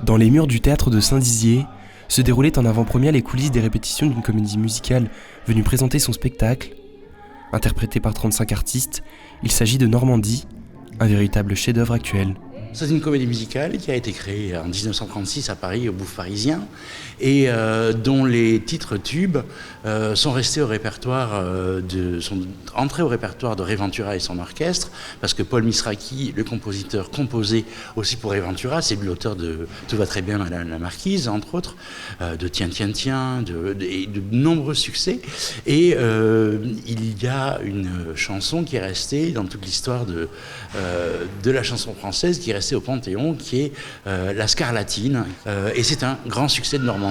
Dans les murs du théâtre de Saint-Dizier se déroulaient en avant-première les coulisses des répétitions d'une comédie musicale venue présenter son spectacle. Interprété par 35 artistes, il s'agit de Normandie, un véritable chef-d'œuvre actuel. C'est une comédie musicale qui a été créée en 1936 à Paris, au Bouffe Parisien, et dont les titres tubes sont restés au répertoire, sont entrés au répertoire de Ray Ventura et son orchestre, parce que Paul Misraki, le compositeur, composait aussi pour Ray Ventura. C'est lui l'auteur de Tout va très bien, Madame la Marquise, entre autres, de Tiens, tiens, tiens, de nombreux succès. Et il y a une chanson qui est restée dans toute l'histoire de la chanson française, qui est restée au Panthéon, qui est la Scarlatine, et c'est un grand succès de Normandie.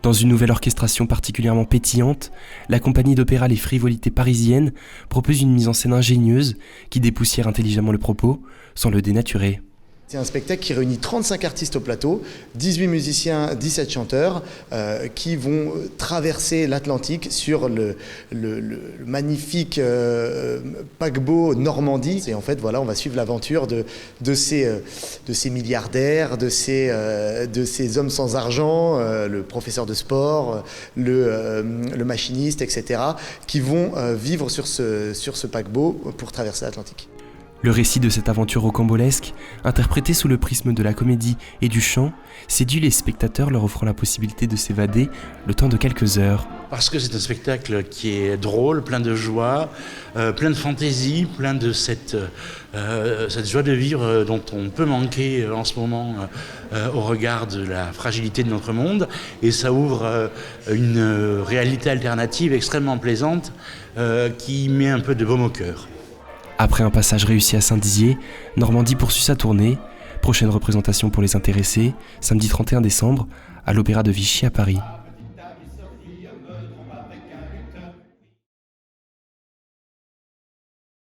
Dans une nouvelle orchestration particulièrement pétillante, la compagnie d'opéra Les Frivolités Parisiennes propose une mise en scène ingénieuse qui dépoussière intelligemment le propos sans le dénaturer. C'est un spectacle qui réunit 35 artistes au plateau, 18 musiciens, 17 chanteurs, qui vont traverser l'Atlantique sur le magnifique paquebot Normandie. Et en fait, voilà, on va suivre l'aventure de ces milliardaires, de ces hommes sans argent, le professeur de sport, le machiniste, etc., qui vont vivre sur ce paquebot pour traverser l'Atlantique. Le récit de cette aventure rocambolesque, interprété sous le prisme de la comédie et du chant, séduit les spectateurs leur offrant la possibilité de s'évader le temps de quelques heures. Parce que c'est un spectacle qui est drôle, plein de joie, plein de fantaisie, plein de cette joie de vivre dont on peut manquer en ce moment au regard de la fragilité de notre monde. Et ça ouvre une réalité alternative extrêmement plaisante qui met un peu de baume au cœur. Après un passage réussi à Saint-Dizier, Normandie poursuit sa tournée. Prochaine représentation pour les intéressés, samedi 31 décembre, à l'Opéra de Vichy à Paris.